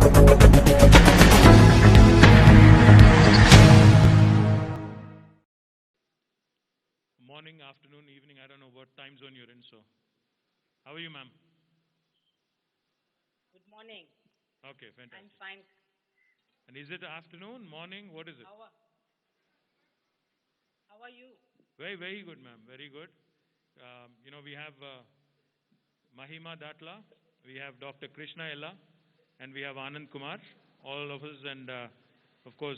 Morning, afternoon, evening. I don't know what time zone you're in. So, how are you, ma'am? Good morning. Okay, I'm fantastic. fine. And is it afternoon, morning? What is it? How are you? Very, very good, ma'am. Very good. We have Mahima Datla, we have Dr. Krishna Ella, and we have Anand Kumar, all of us. And of course,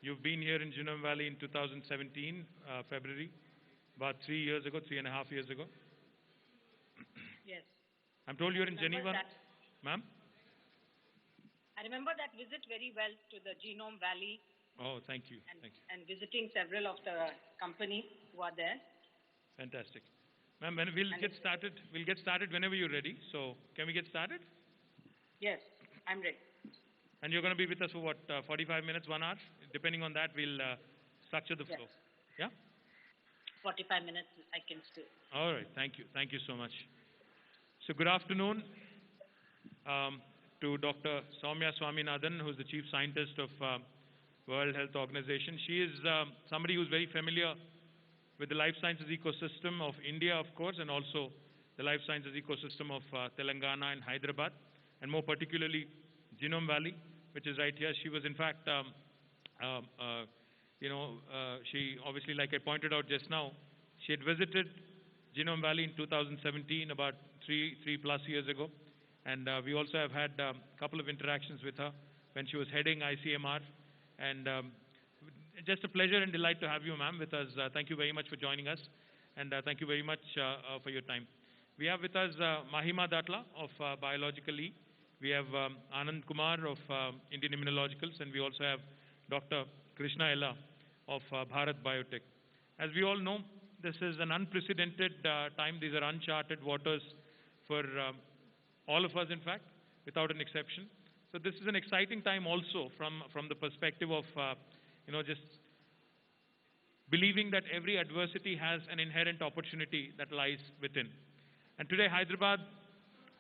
you've been here in Genome Valley in 2017, February, about 3 years ago, 3.5 years ago. Yes. I'm told you're in remember Geneva, that. ma'am? I remember that visit very well to the Genome Valley Oh, thank you. and, Thank you. and visiting several of the companies who are there. Fantastic. Ma'am, we'll get started. We'll get started whenever you're ready. So, can we get started? Yes, I'm ready. And you're going to be with us for what, 45 minutes, 1 hour? Depending on that, we'll structure the Yes. flow. Yeah? 45 minutes I can stay. All right. Thank you. Thank you so much. So, good afternoon to Dr. Soumya Swaminathan, who's the Chief Scientist of World Health Organization. She is somebody who's very familiar with the life sciences ecosystem of India, of course, and also the life sciences ecosystem of Telangana and Hyderabad, and more particularly Genome Valley, which is right here. She was, in fact, she obviously, like I pointed out just now, she had visited Genome Valley in 2017, about three plus years ago, and we also have had a couple of interactions with her when she was heading ICMR, and just a pleasure and delight to have you, ma'am, with us. Thank you very much for joining us, and thank you very much for your time. We have with us Mahima Datla of Biological E. We have Anand Kumar of Indian Immunologicals, and we also have Dr. Krishna Ella of Bharat Biotech. As we all know, this is an unprecedented time. These are uncharted waters for all of us, in fact, without an exception. So this is an exciting time also from the perspective of just believing that every adversity has an inherent opportunity that lies within. And today, Hyderabad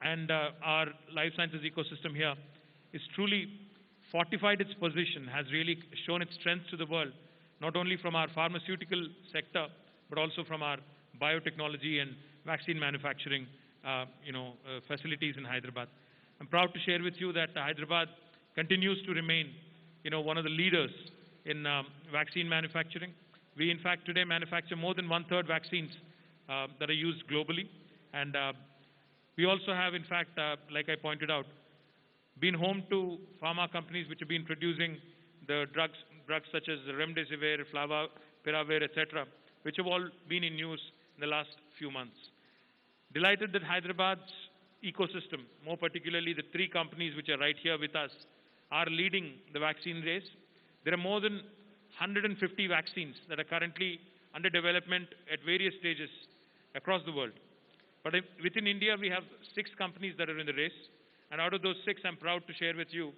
and our life sciences ecosystem here is truly fortified its position, has really shown its strength to the world, not only from our pharmaceutical sector, but also from our biotechnology and vaccine manufacturing facilities in Hyderabad. I'm proud to share with you that Hyderabad continues to remain one of the leaders in vaccine manufacturing. We, in fact, today manufacture more than 1/3 vaccines that are used globally. And we also have, in fact, like I pointed out, been home to pharma companies which have been producing the drugs such as Remdesivir, Flavapiravir, etc., which have all been in news in the last few months. Delighted that Hyderabad's ecosystem, more particularly the 3 companies which are right here with us, are leading the vaccine race. There are more than 150 vaccines that are currently under development at various stages across the world. But within India, we have 6 companies that are in the race. And out of those 6, I'm proud to share with you,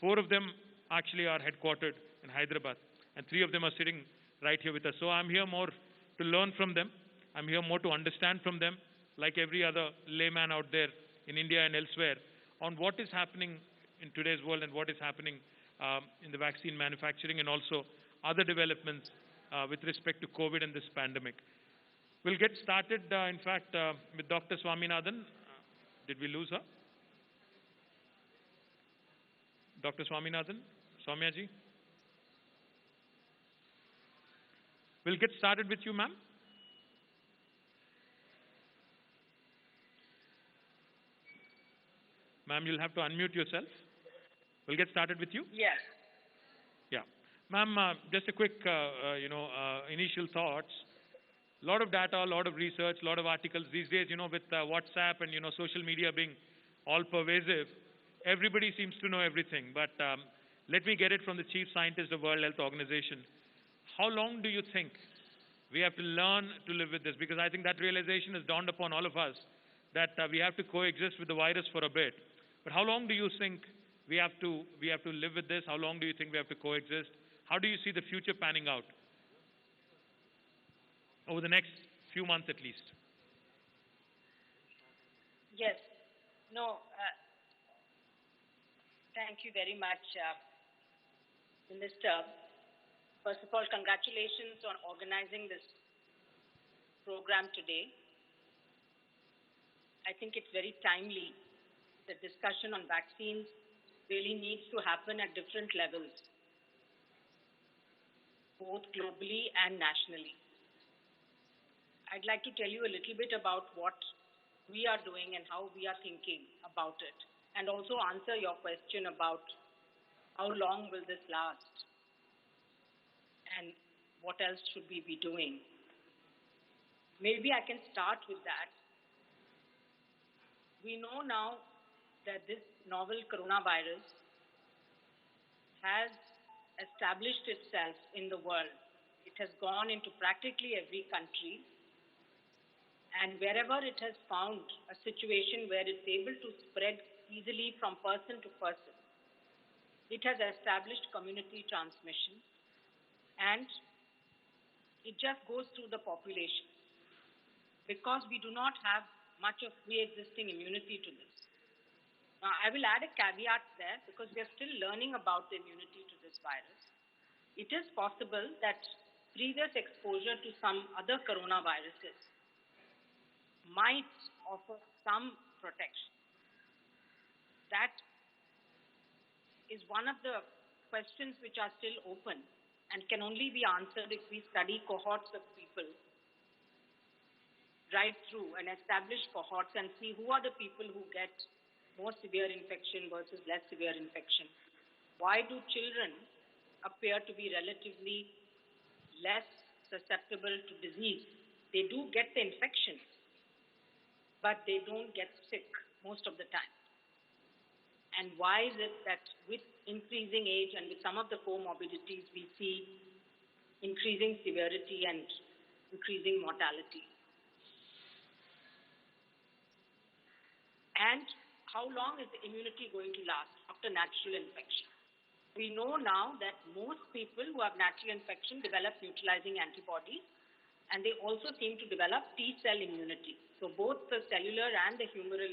4 of them actually are headquartered in Hyderabad. And 3 of them are sitting right here with us. So I'm here more to learn from them. I'm here more to understand from them, like every other layman out there in India and elsewhere, on what is happening in today's world and what is happening in the vaccine manufacturing and also other developments with respect to COVID and this pandemic. We'll get started, in fact, with Dr. Swaminathan. Did we lose her? Dr. Swaminathan? Soumya ji? We'll get started with you, ma'am. Ma'am, you'll have to unmute yourself. We'll get started with you. Yes. Yeah. Ma'am, just a quick, initial thoughts. A lot of data, a lot of research, a lot of articles. These days, with WhatsApp and, social media being all pervasive, everybody seems to know everything. But let me get it from the Chief Scientist of World Health Organization. How long do you think we have to learn to live with this? Because I think that realization has dawned upon all of us that we have to coexist with the virus for a bit. But how long do you think we have to live with this? How long do you think we have to coexist? How do you see the future panning out over the next few months at least? Yes. No. Thank you very much, Minister. First of all, congratulations on organizing this program today. I think it's very timely. The discussion on vaccines really needs to happen at different levels, both globally and nationally. I'd like to tell you a little bit about what we are doing and how we are thinking about it, and also answer your question about how long will this last and what else should we be doing. Maybe I can start with that. We know now that this novel coronavirus has established itself in the world. It has gone into practically every country, and wherever it has found a situation where it's able to spread easily from person to person, it has established community transmission, and it just goes through the population because we do not have much of pre-existing immunity to this. Now, I will add a caveat there because we are still learning about the immunity to this virus. It is possible that previous exposure to some other coronaviruses might offer some protection. That is one of the questions which are still open and can only be answered if we study cohorts of people right through and establish cohorts and see who are the people who get more severe infection versus less severe infection. Why do children appear to be relatively less susceptible to disease? They do get the infection, but they don't get sick most of the time. And why is it that with increasing age and with some of the comorbidities, we see increasing severity and increasing mortality? And how long is the immunity going to last after natural infection? We know now that most people who have natural infection develop neutralizing antibodies, and they also seem to develop T-cell immunity. So both the cellular and the humoral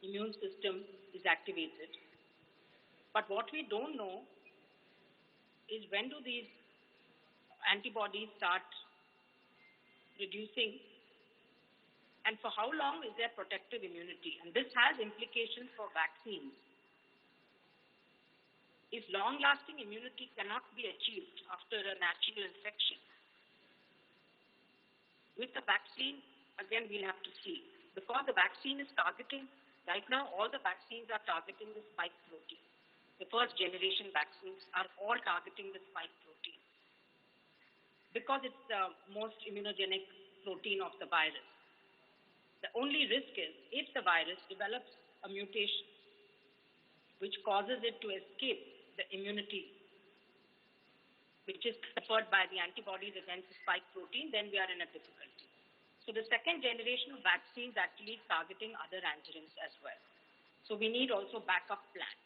immune system is activated. But what we don't know is when do these antibodies start reducing, and for how long is there protective immunity? And this has implications for vaccines. If long-lasting immunity cannot be achieved after a natural infection, with the vaccine, again, we'll have to see. Because the vaccine is targeting, right now, all the vaccines are targeting the spike protein. The first generation vaccines are all targeting the spike protein because it's the most immunogenic protein of the virus. The only risk is if the virus develops a mutation which causes it to escape the immunity which is conferred by the antibodies against the spike protein, then we are in a difficulty. So the second generation of vaccines actually is targeting other antigens as well. So we need also backup plan.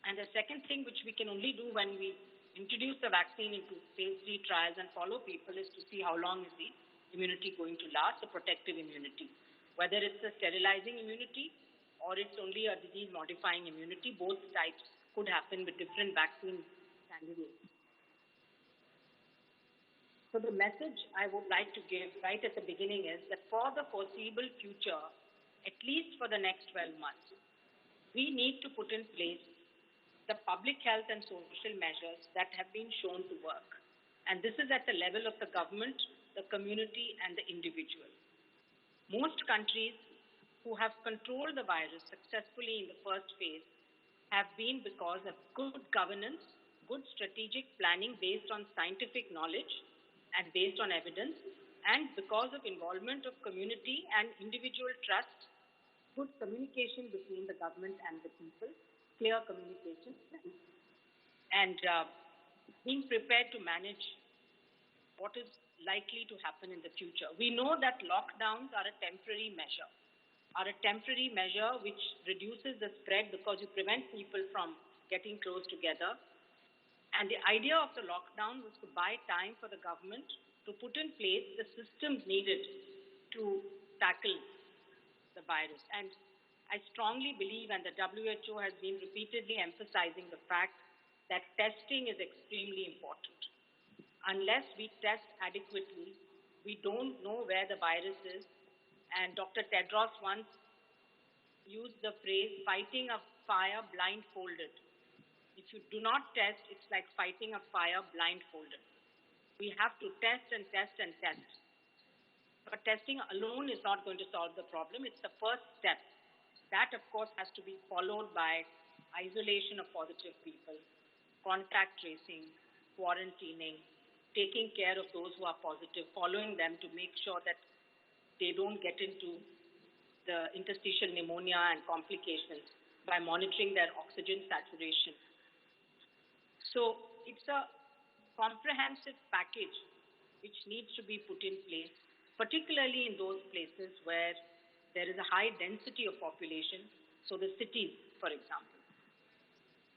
And the second thing which we can only do when we introduce the vaccine into phase 3 trials and follow people is to see how long is the immunity going to last, the protective immunity. Whether it's a sterilizing immunity or it's only a disease-modifying immunity, both types could happen with different vaccine candidates. So the message I would like to give right at the beginning is that for the foreseeable future, at least for the next 12 months, we need to put in place the public health and social measures that have been shown to work. And this is at the level of the government, the community, and the individual. Most countries who have controlled the virus successfully in the first phase have been because of good governance, good strategic planning based on scientific knowledge and based on evidence, and because of involvement of community and individual trust, good communication between the government and the people, clear communication, and being prepared to manage what is likely to happen in the future. We know that lockdowns are a temporary measure, which reduces the spread because you prevent people from getting close together. And the idea of the lockdown was to buy time for the government to put in place the systems needed to tackle the virus. And I strongly believe, and the WHO has been repeatedly emphasizing the fact that testing is extremely important. Unless we test adequately, we don't know where the virus is. And Dr. Tedros once used the phrase, fighting a fire blindfolded. If you do not test, it's like fighting a fire blindfolded. We have to test and test and test. But testing alone is not going to solve the problem. It's the first step. That, of course, has to be followed by isolation of positive people, contact tracing, quarantining, taking care of those who are positive, following them to make sure that they don't get into the interstitial pneumonia and complications by monitoring their oxygen saturation. So it's a comprehensive package which needs to be put in place, particularly in those places where there is a high density of population, so the cities, for example.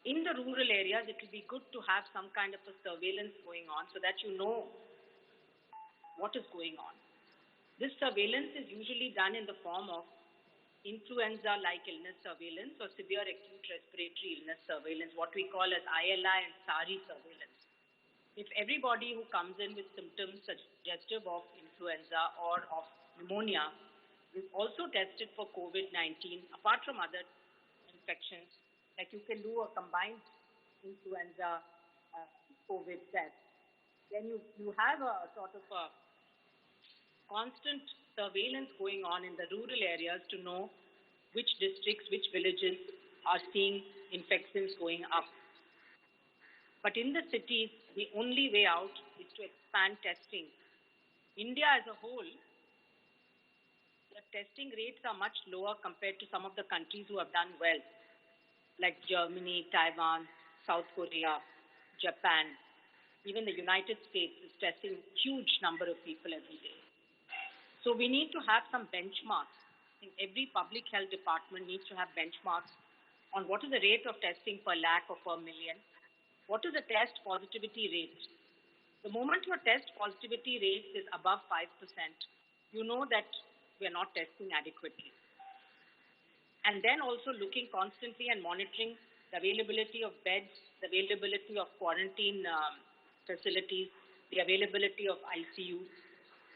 In the rural areas, it will be good to have some kind of a surveillance going on so that you know what is going on. This surveillance is usually done in the form of influenza-like illness surveillance or severe acute respiratory illness surveillance, what we call as ILI and SARI surveillance. If everybody who comes in with symptoms suggestive of influenza or of pneumonia is also tested for COVID-19, apart from other infections, like you can do a combined influenza COVID test, then you have a sort of a constant surveillance going on in the rural areas to know which districts, which villages are seeing infections going up. But in the cities, the only way out is to expand testing. India as a whole, the testing rates are much lower compared to some of the countries who have done well, like Germany, Taiwan, South Korea, Japan. Even the United States is testing huge number of people every day. So we need to have some benchmarks. I think every public health department needs to have benchmarks on what is the rate of testing per lakh or per million. What is the test positivity rate? The moment your test positivity rate is above 5%, you know that we are not testing adequately. And then also looking constantly and monitoring the availability of beds, the availability of quarantine facilities, the availability of ICU,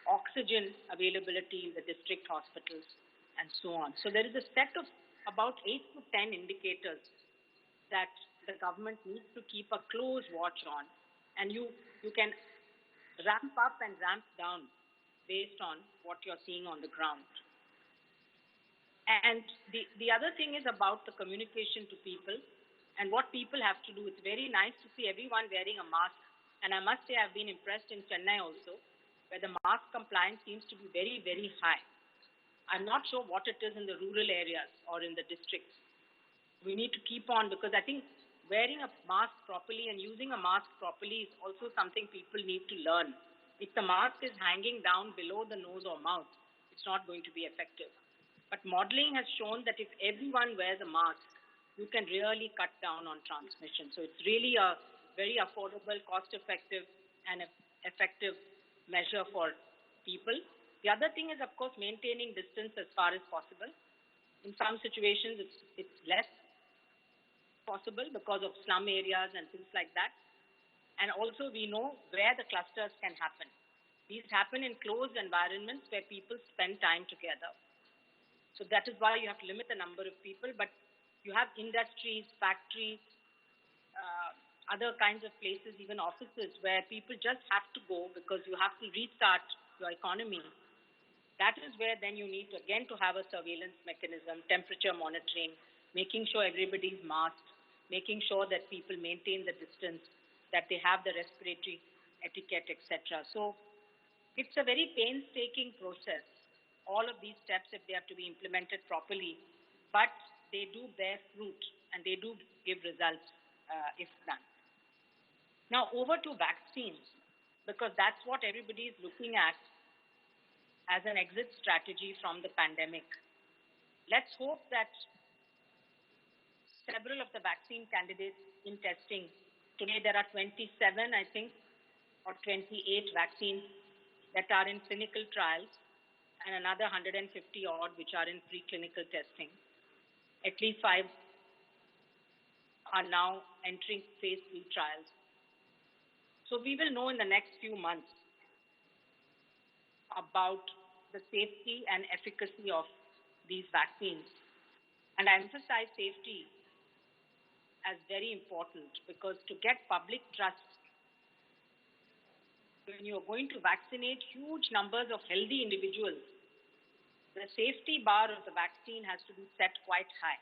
oxygen availability in the district hospitals, and so on. So there is a set of about 8 to 10 indicators that the government needs to keep a close watch on, and you can ramp up and ramp down based on what you're seeing on the ground. And the other thing is about the communication to people and what people have to do. It's very nice to see everyone wearing a mask, and I must say I've been impressed in Chennai also, where the mask compliance seems to be very, very high. I'm not sure what it is in the rural areas or in the districts. We need to keep on, because I think wearing a mask properly and using a mask properly is also something people need to learn. If the mask is hanging down below the nose or mouth, it's not going to be effective. But modeling has shown that if everyone wears a mask, you can really cut down on transmission. So it's really a very affordable, cost-effective, and effective measure for people. The other thing is, of course, maintaining distance as far as possible. In some situations, it's less possible because of slum areas and things like that. And also we know where the clusters can happen. These happen in closed environments where people spend time together. So that is why you have to limit the number of people, but you have industries, factories, other kinds of places, even offices, where people just have to go because you have to restart your economy. That is where then you need to, again, to have a surveillance mechanism, temperature monitoring, making sure everybody's masked, making sure that people maintain the distance, that they have the respiratory etiquette, etc. So it's a very painstaking process, all of these steps, if they have to be implemented properly, but they do bear fruit and they do give results if done. Now over to vaccines, because that's what everybody is looking at as an exit strategy from the pandemic. Let's hope that several of the vaccine candidates in testing, today there are 27, I think, or 28 vaccines that are in clinical trials, and another 150 odd which are in preclinical testing. At least 5 are now entering phase 3 trials. So we will know in the next few months about the safety and efficacy of these vaccines. And I emphasize safety as very important because to get public trust, when you are going to vaccinate huge numbers of healthy individuals, the safety bar of the vaccine has to be set quite high.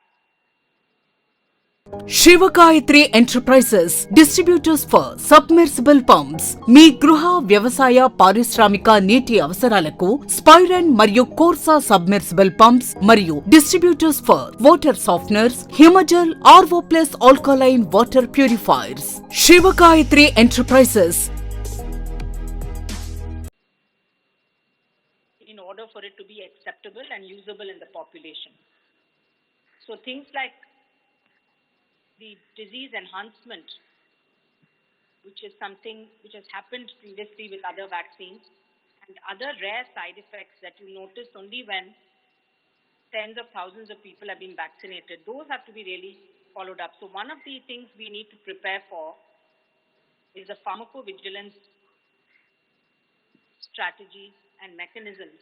Shivagayatri enterprises distributors for submersible pumps మీ గృహ వ్యవసాయ పారిశ్రామిక నీటి అవసరాలకు స్పైరన్ మరియు కోర్సా submersible pumps మరియు distributors for water softeners Himajal RO plus alkaline water purifiers Shivagayatri enterprises. In order for it to be acceptable and usable in the population. So things like the disease enhancement, which is something which has happened previously with other vaccines, and other rare side effects that you notice only when tens of thousands of people have been vaccinated, those have to be really followed up. So one of the things we need to prepare for is the pharmacovigilance strategies and mechanisms,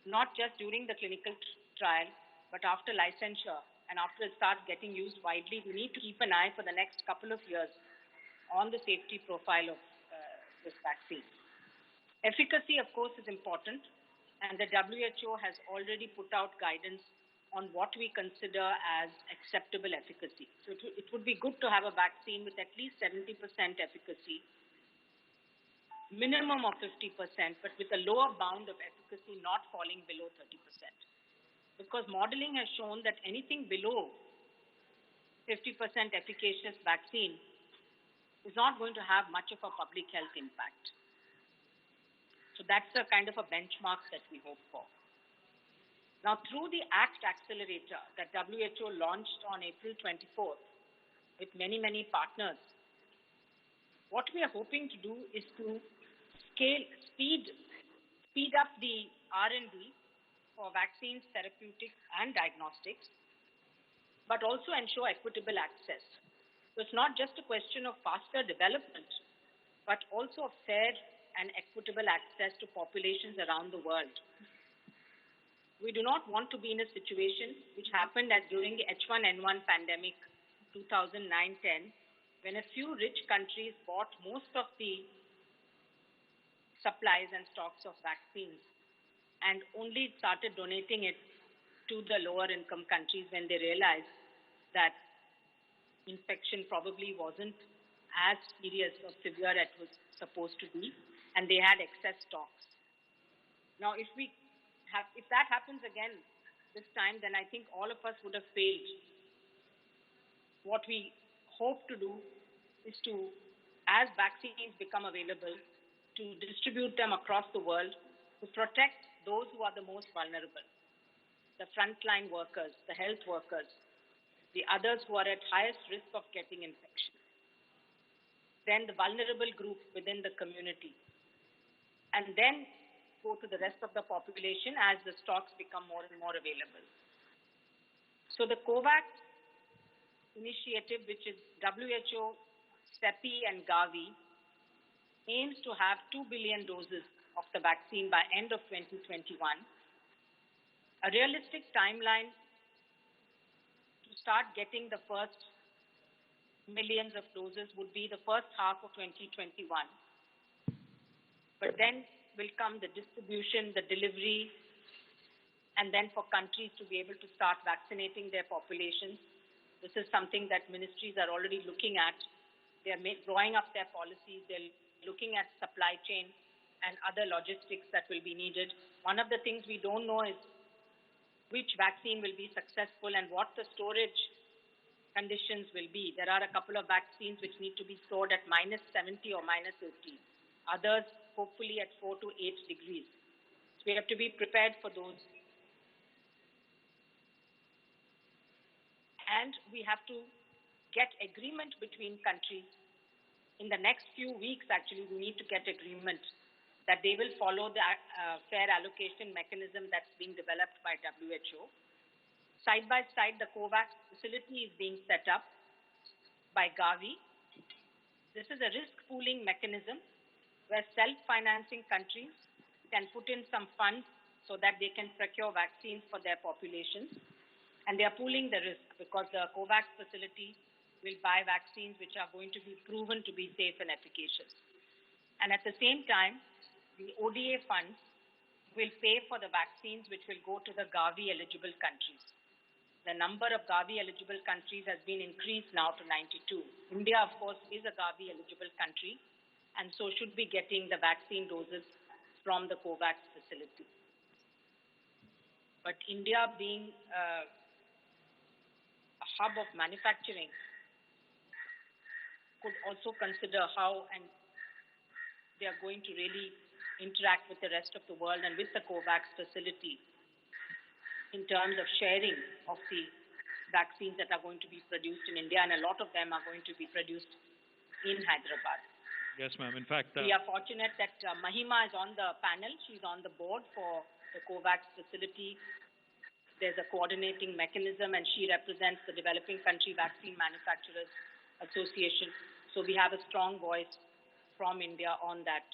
not just during the clinical trial, but after licensure and after it starts getting used widely. We need to keep an eye for the next couple of years on the safety profile of this vaccine. Efficacy, of course, is important, and the WHO has already put out guidance on what we consider as acceptable efficacy. So it would be good to have a vaccine with at least 70% efficacy, minimum of 50%, but with a lower bound of efficacy not falling below 30%. Because modeling has shown that anything below 50% efficacious vaccine is not going to have much of a public health impact. So that's a kind of a benchmark that we hope for. Now, through the ACT Accelerator that WHO launched on April 24th with many, many partners, what we are hoping to do is to speed up the R&D for vaccines, therapeutics, and diagnostics, but also ensure equitable access. So it's not just a question of faster development, but also of fair and equitable access to populations around the world. We do not want to be in a situation which happened as during the H1N1 pandemic 2009-10, when a few rich countries bought most of the supplies and stocks of vaccines and only started donating it to the lower income countries when they realized that infection probably wasn't as serious or severe as it was supposed to be, and they had excess stocks. Now, if that happens again this time, then I think all of us would have failed. What we hope to do is to, as vaccines become available, to distribute them across the world to protect those who are the most vulnerable, the frontline workers, the health workers, the others who are at highest risk of getting infection, then the vulnerable group within the community, and then go to the rest of the population as the stocks become more and more available. So the COVAX initiative, which is WHO, CEPI, and Gavi, aims to have 2 billion doses of the vaccine by end of 2021. A realistic timeline to start getting the first millions of doses would be the first half of 2021. But then will come the distribution, the delivery, and then for countries to be able to start vaccinating their populations. This is something that ministries are already looking at. They are drawing up their policies. They're looking at supply chain and other logistics that will be needed. One of the things we don't know is which vaccine will be successful and what the storage conditions will be. There are a couple of vaccines which need to be stored at -70 or -50. Others, hopefully, at 4 to 8 degrees. So we have to be prepared for those. And we have to get agreement between countries. In the next few weeks, actually, we need to get agreement that they will follow the fair allocation mechanism that's being developed by WHO. Side by side, the COVAX facility is being set up by Gavi. This is a risk pooling mechanism where self-financing countries can put in some funds so that they can procure vaccines for their populations. And they are pooling the risk because the COVAX facility will buy vaccines which are going to be proven to be safe and efficacious. And at the same time, the ODA funds will pay for the vaccines which will go to the Gavi eligible countries. The number of Gavi eligible countries has been increased now to 92. India, of course, is a Gavi eligible country and so should be getting the vaccine doses from the COVAX facility. But India being a hub of manufacturing could also consider how and they are going to really interact with the rest of the world and with the COVAX facility in terms of sharing of the vaccines that are going to be produced in India, and a lot of them are going to be produced in Hyderabad. Yes, ma'am. In fact, we are fortunate that Mahima is on the panel. She's on the board for the COVAX facility. There's a coordinating mechanism, and she represents the Developing Country Vaccine Manufacturers Association. So we have a strong voice from India on that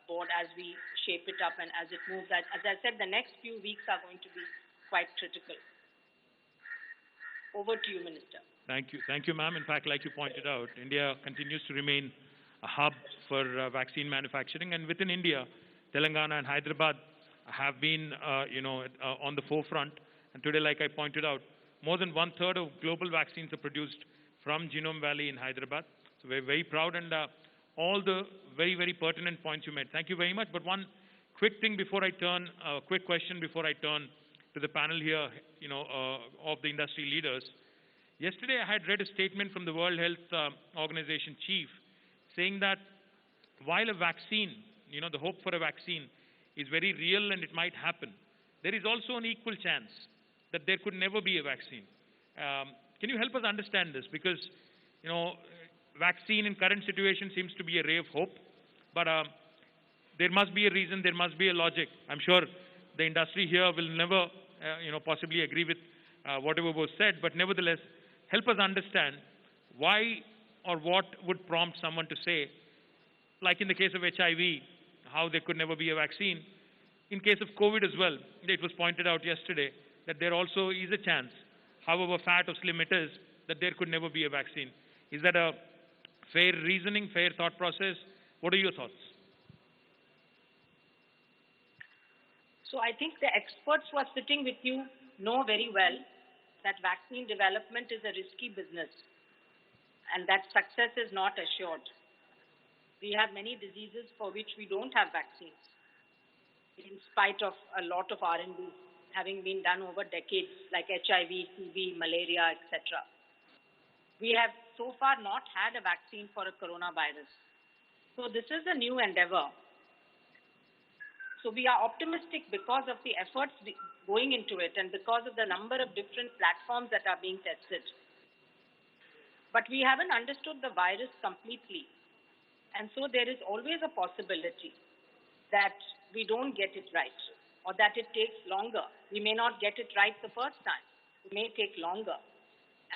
board as we shape it up and as it moves. As I said, the next few weeks are going to be quite critical. Over to you, Minister. Thank you. Thank you, ma'am. In fact, like you pointed out, India continues to remain a hub for vaccine manufacturing. And within India, Telangana and Hyderabad have been, on the forefront. And today, like I pointed out, more than 1/3 of global vaccines are produced from Genome Valley in Hyderabad. So we're very proud, and all the very, very pertinent points you made. Thank you very much. But one quick thing before I turn, quick question before I turn to the panel here, of the industry leaders. Yesterday, I had read a statement from the World Health Organization chief saying that while a vaccine, the hope for a vaccine is very real and it might happen, there is also an equal chance that there could never be a vaccine. Can you help us understand this? Because, vaccine in current situation seems to be a ray of hope, but there must be a reason, there must be a logic. I'm sure the industry here will never, possibly agree with whatever was said, but nevertheless, help us understand why or what would prompt someone to say, like in the case of HIV, how there could never be a vaccine. In case of COVID as well, it was pointed out yesterday that there also is a chance, however fat or slim it is, that there could never be a vaccine. Is that a fair reasoning, fair thought process? What are your thoughts? So I think the experts who are sitting with you know very well that vaccine development is a risky business and that success is not assured. We have many diseases for which we don't have vaccines, in spite of a lot of R&D having been done over decades, like HIV, TB, malaria, etc. We have so far not had a vaccine for a coronavirus. So this is a new endeavor. So we are optimistic because of the efforts going into it and because of the number of different platforms that are being tested. But we haven't understood the virus completely. And so there is always a possibility that we don't get it right or that it takes longer. We may not get it right the first time. It may take longer.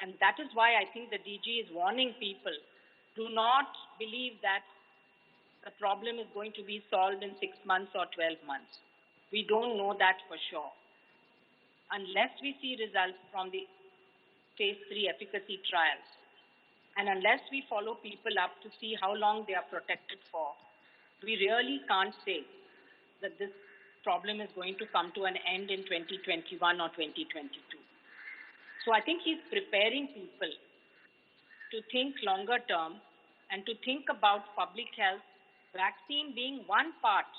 And that is why I think the DG is warning people, do not believe that the problem is going to be solved in 6 months or 12 months. We don't know that for sure. Unless we see results from the phase 3 efficacy trials, and unless we follow people up to see how long they are protected for, we really can't say that this problem is going to come to an end in 2021 or 2022. So I think he's preparing people to think longer term and to think about public health, vaccine being one part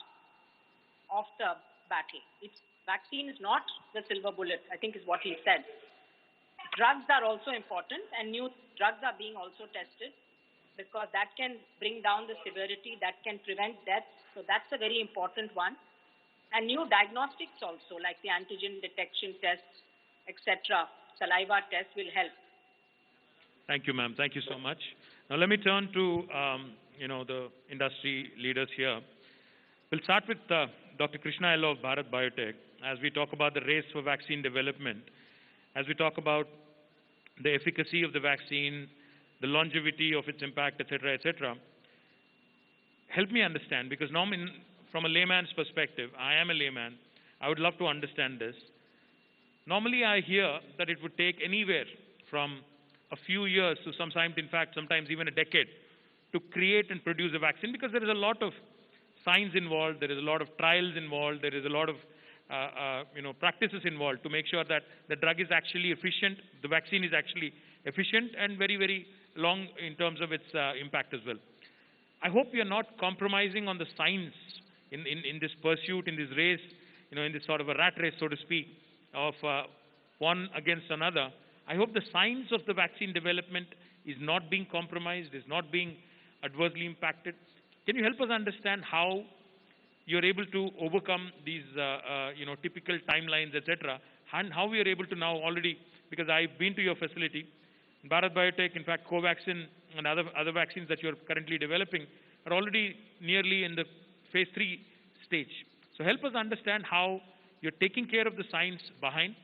of the battle. Vaccine is not the silver bullet, I think is what he said. Drugs are also important, and new drugs are being also tested because that can bring down the severity, that can prevent death. So that's a very important one. And new diagnostics also, like the antigen detection tests, etc., saliva tests will help. Thank you, ma'am. Thank you so much. Now let me turn to the industry leaders here. We'll start with Dr. Krishna L. of Bharat Biotech as we talk about the race for vaccine development. as we talk about the efficacy of the vaccine, the longevity of its impact, etc., help me understand, because now from a layman's perspective, I am a layman, I would love to understand this. Normally I hear that it would take anywhere from a few years to sometimes even a decade to create and produce a vaccine, because there is a lot of science involved, there is a lot of trials involved, there is a lot of practices involved to make sure that the drug is actually efficient, the vaccine is actually efficient and very, very long in terms of its impact as well. I hope we are not compromising on the science in this pursuit, in this race, in this sort of a rat race, so to speak, of one against another. I hope the science of the vaccine development is not being compromised, is not being adversely impacted. Can you help us understand how you're able to overcome these, typical timelines, etc., and how we are able to now already, because I've been to your facility, Bharat Biotech, in fact, Covaxin and other vaccines that you're currently developing are already nearly in the phase 3 stage. So help us understand how you're taking care of the science behind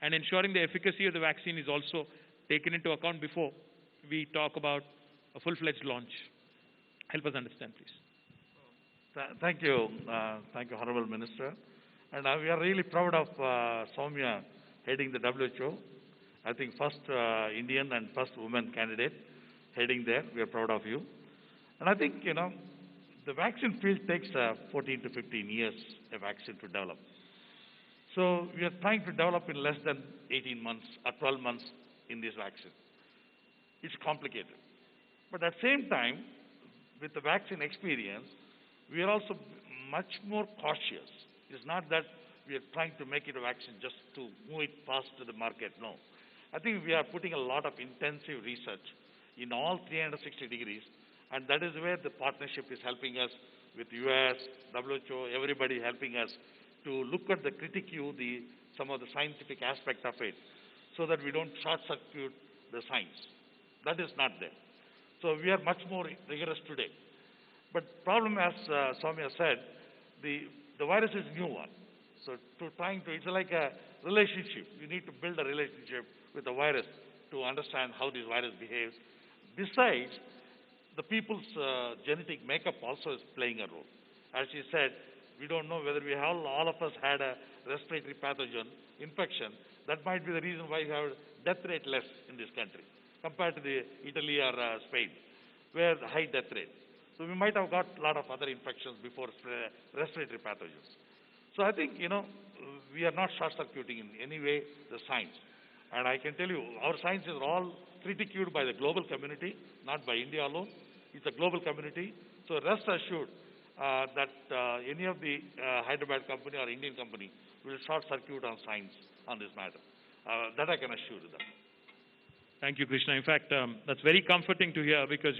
and ensuring the efficacy of the vaccine is also taken into account before we talk about a full-fledged launch. Help us understand, please. Thank you. Thank you, Honorable Minister. And we are really proud of Soumya heading the WHO. I think first Indian and first woman candidate heading there. We are proud of you. And I think, the vaccine field takes 14 to 15 years a vaccine to develop. So we are trying to develop in less than 18 months or 12 months in this vaccine. It's complicated. But at the same time, with the vaccine experience, we are also much more cautious. It's not that we are trying to make it a vaccine just to move it fast to the market. No. I think we are putting a lot of intensive research in all 360 degrees, and that is where the partnership is helping us with US, WHO, everybody helping us to look at the some of the scientific aspect of it, so that we don't short-circuit the science. That is not there. So we are much more rigorous today. But problem, as Soumya said, the virus is a new one. So it's like a relationship. You need to build a relationship with the virus to understand how this virus behaves. Besides, the people's genetic makeup also is playing a role. As she said, we don't know whether all of us had a respiratory pathogen infection. That might be the reason why we have death rate less in this country compared to the Italy or Spain, where the high death rate. So we might have got a lot of other infections before respiratory pathogens. So I think, we are not short-circuiting in any way the science. And I can tell you, our science is all critiqued by the global community, not by India alone. It's a global community. So rest assured that any of the Hyderabad company or Indian company will short-circuit on science on this matter. That I can assure them. Thank you, Krishna. In fact, that's very comforting to hear, because,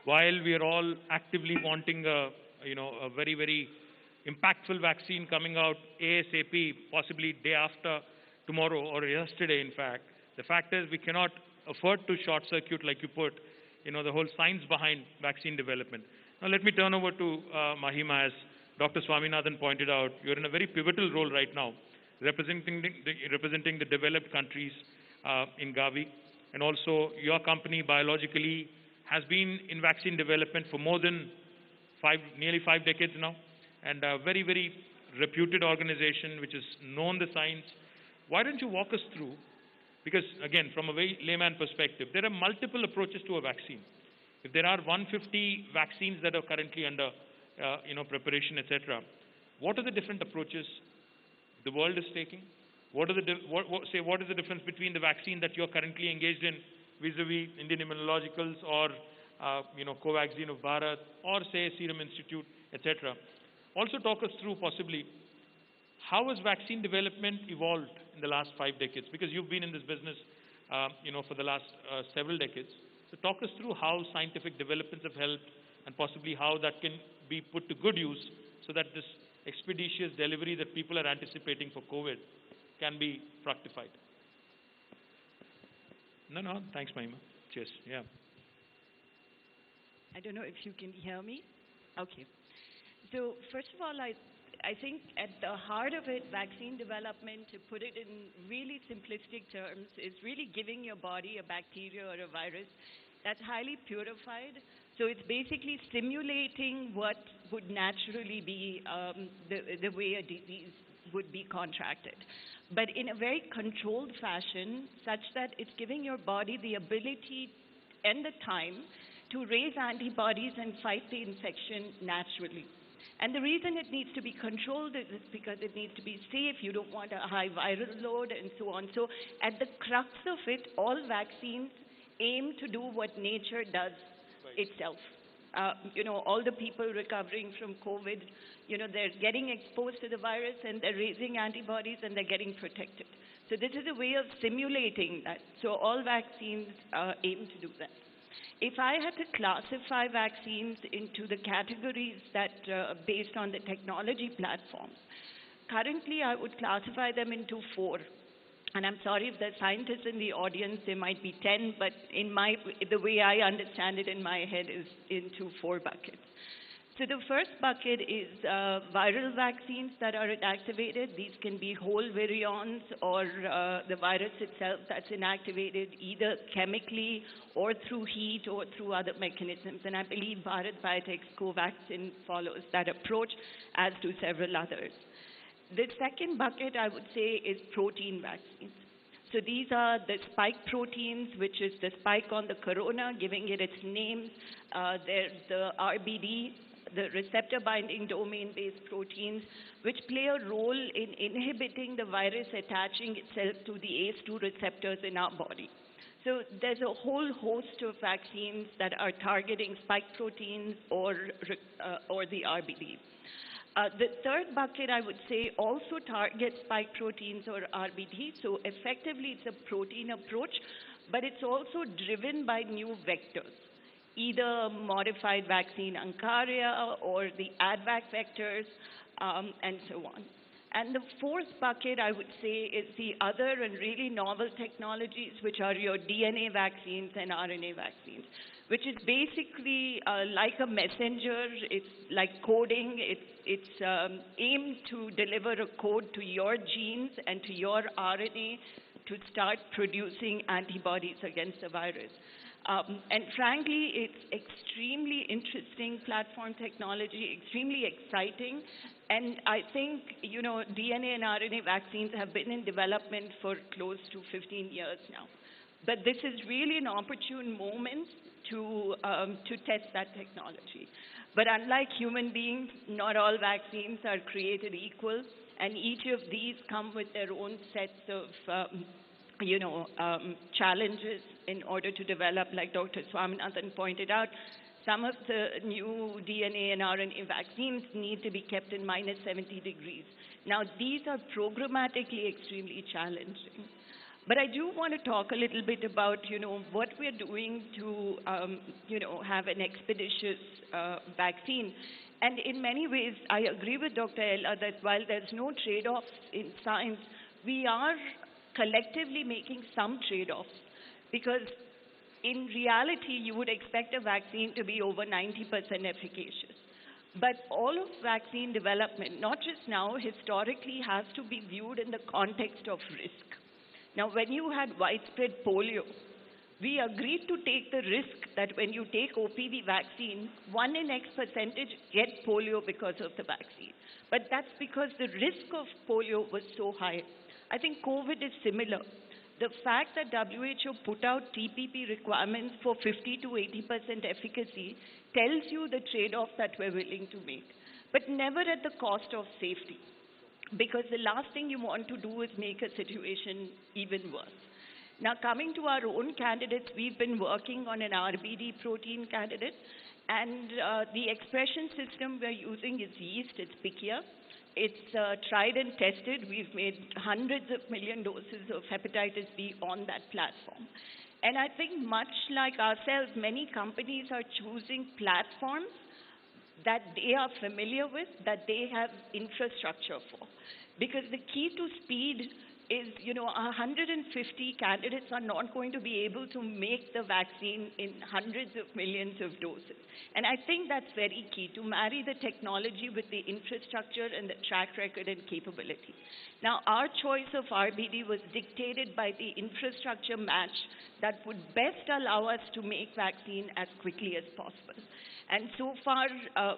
while we are all actively wanting a very, very impactful vaccine coming out ASAP, possibly day after tomorrow or yesterday, in fact, the fact is we cannot afford to short circuit, like you put, the whole science behind vaccine development. Now let me turn over to Mahima. As Dr. Swaminathan pointed out, you're in a very pivotal role right now, representing the developed countries in Gavi, and also your company biologically has been in vaccine development for more than nearly 5 decades now, and a very, very reputed organization which has known the science. Why don't you walk us through, because again, from a very layman perspective, there are multiple approaches to a vaccine. If there are 150 vaccines that are currently under preparation, etc., what are the different approaches the world is taking? What is the difference between the vaccine that you're currently engaged in vis-a-vis Indian Immunologicals or Covaxin of Bharat, or say Serum Institute, etc.? Also talk us through possibly how has vaccine development evolved in the last 5 decades, because you've been in this business for the last several decades. So talk us through how scientific developments have helped, and possibly how that can be put to good use, so that this expeditious delivery that people are anticipating for COVID can be fructified. No, thanks, Mahima. Cheers. Yeah. I don't know if you can hear me. Okay. So first of all, I think at the heart of it, vaccine development, to put it in really simplistic terms, is really giving your body a bacteria or a virus that's highly purified. So it's basically stimulating what would naturally be the way a disease would be contracted, but in a very controlled fashion, such that it's giving your body the ability and the time to raise antibodies and fight the infection naturally. And the reason it needs to be controlled is because it needs to be safe. You don't want a high viral load and so on. So at the crux of it, all vaccines aim to do what nature does itself. All the people recovering from COVID, they're getting exposed to the virus and they're raising antibodies and they're getting protected. So this is a way of simulating that. So all vaccines aim to do that. If I had to classify vaccines into the categories that, based on the technology platforms, currently I would classify them into 4. And I'm sorry if there's scientists in the audience, there might be 10, but the way I understand it in my head is into 4 buckets. So the first bucket is viral vaccines that are inactivated. These can be whole virions or the virus itself that's inactivated either chemically or through heat or through other mechanisms. And I believe Bharat Biotech's Covaxin follows that approach, as do several others. The second bucket, I would say, is protein vaccines. So these are the spike proteins, which is the spike on the corona, giving it its name. There's the RBD, the receptor binding domain-based proteins, which play a role in inhibiting the virus attaching itself to the ACE2 receptors in our body. So there's a whole host of vaccines that are targeting spike proteins or the RBD. The third bucket, I would say, also targets spike proteins or RBD. So effectively, it's a protein approach, but it's also driven by new vectors, either modified vaccine Ankaria or the AdVac vectors, and so on. And the fourth bucket, I would say, is the other and really novel technologies, which are your DNA vaccines and RNA vaccines, which is basically like a messenger. It's like coding. It's aimed to deliver a code to your genes and to your RNA to start producing antibodies against the virus. And frankly, it's extremely interesting platform technology, extremely exciting. And I think, DNA and RNA vaccines have been in development for close to 15 years now. But this is really an opportune moment to test that technology. But unlike human beings, not all vaccines are created equal, and each of these come with their own sets of challenges in order to develop. Like Dr. Swaminathan pointed out, some of the new DNA and RNA vaccines need to be kept in minus 70 degrees. Now, these are programmatically extremely challenging. But I do want to talk a little bit about, what we're doing to, have an expeditious vaccine. And in many ways, I agree with Dr. Ella that while there's no trade-offs in science, we are collectively making some trade-offs, because in reality, you would expect a vaccine to be over 90% efficacious. But all of vaccine development, not just now, historically has to be viewed in the context of risk. Now, when you had widespread polio, we agreed to take the risk that when you take OPV vaccine, 1 in X percentage get polio because of the vaccine. But that's because the risk of polio was so high. I think COVID is similar. The fact that WHO put out TPP requirements for 50 to 80% efficacy tells you the trade-off that we're willing to make, but never at the cost of safety, because the last thing you want to do is make a situation even worse. Now, coming to our own candidates, we've been working on an RBD protein candidate, and the expression system we're using is yeast, it's Pichia. It's tried and tested. We've made hundreds of million doses of hepatitis B on that platform. And I think much like ourselves, many companies are choosing platforms that they are familiar with, that they have infrastructure for. Because the key to speed is, 150 candidates are not going to be able to make the vaccine in hundreds of millions of doses. And I think that's very key, to marry the technology with the infrastructure and the track record and capability. Now, our choice of RBD was dictated by the infrastructure match that would best allow us to make vaccine as quickly as possible. And so far,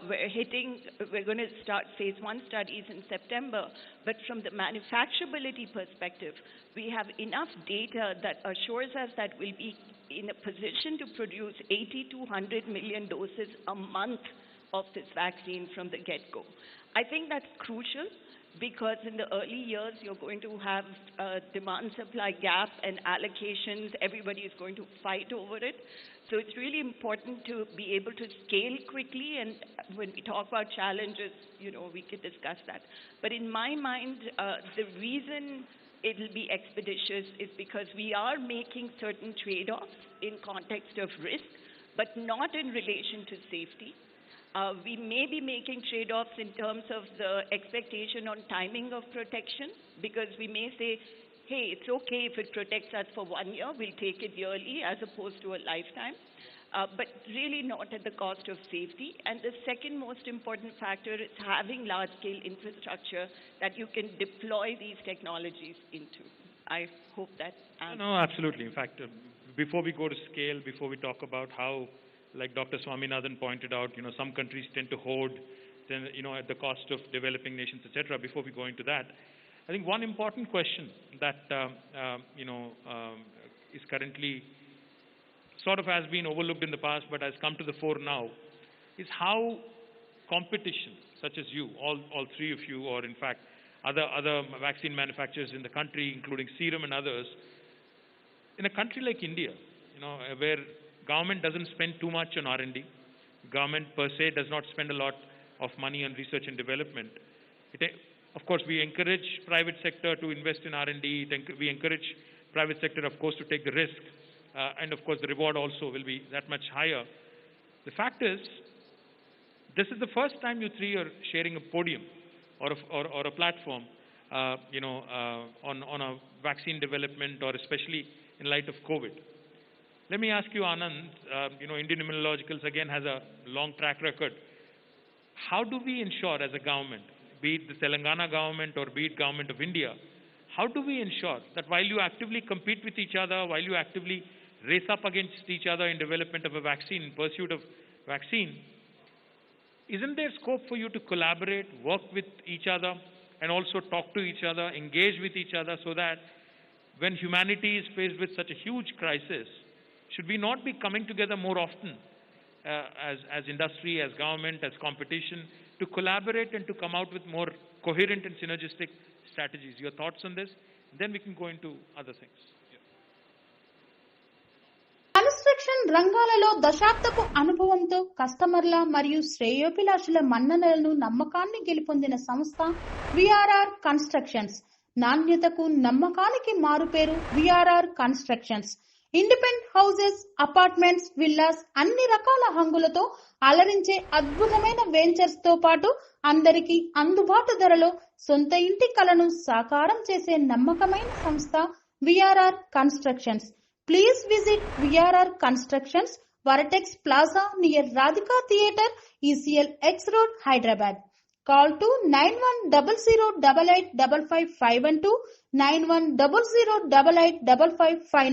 we're going to start phase 1 studies in September, but from the manufacturability perspective, we have enough data that assures us that we'll be in a position to produce 80 to 100 million doses a month of this vaccine from the get-go. I think that's crucial because in the early years, you're going to have a demand-supply gap and allocations. Everybody is going to fight over it. So it's really important to be able to scale quickly, and when we talk about challenges, we could discuss that. But in my mind, the reason it'll be expeditious is because we are making certain trade-offs in context of risk, but not in relation to safety. We may be making trade-offs in terms of the expectation on timing of protection, because we may say, hey, it's okay if it protects us for 1 year, we'll take it yearly as opposed to a lifetime, but really not at the cost of safety. And the second most important factor is having large-scale infrastructure that you can deploy these technologies into. I hope that answers. No, absolutely. In fact, before we go to scale, before we talk about how, like Dr. Swaminathan pointed out, some countries tend to hoard, at the cost of developing nations, etc. Before we go into that, I think one important question that, is currently sort of has been overlooked in the past but has come to the fore now is how competition, such as you, all three of you, or in fact other vaccine manufacturers in the country, including Serum and others, in a country like India, where government doesn't spend too much on R&D, government per se does not spend a lot of money on research and development. Of course, we encourage private sector to invest in R&D. We encourage private sector, of course, to take the risk. And of course, the reward also will be that much higher. The fact is, this is the first time you three are sharing a podium or a platform, on a vaccine development, or especially in light of COVID. Let me ask you, Anand, Indian Immunologicals again has a long track record. How do we ensure as a government, be it the Telangana government or be it government of India, how do we ensure that while you actively compete with each other, while you actively race up against each other in development of a vaccine, in pursuit of vaccine, isn't there scope for you to collaborate, work with each other, and also talk to each other, engage with each other, so that when humanity is faced with such a huge crisis, should we not be coming together more often as industry, as government, as competition, to collaborate and to come out with more coherent and synergistic strategies? Your thoughts on this? Then we can go into other things. Construction రంగాలలో దశాబ్దపు అనుభవంతో కస్టమర్ల మరియు శ్రేయోభిలాషుల మన్ననలను నమ్మకాన్ని గెలుపొందిన సంస్థ VRR constructions. నాణ్యతకు నమ్మకానికి మారుపేరు VRR constructions. Independent houses, apartments, villas, అన్ని రకాల హంగులతో అలరించే అద్భుతమైన వెంచర్స్ తో పాటు అందరికీ అందుబాటు ధరలో సొంత ఇంటి కలను సాకారం చేసే నమ్మకమైన సంస్థ VRR constructions. Please visit VRR Constructions, Varatex Plaza near Radhika Theatre, ECL X Road, Hyderabad. Call to 9100885552, 9100885559.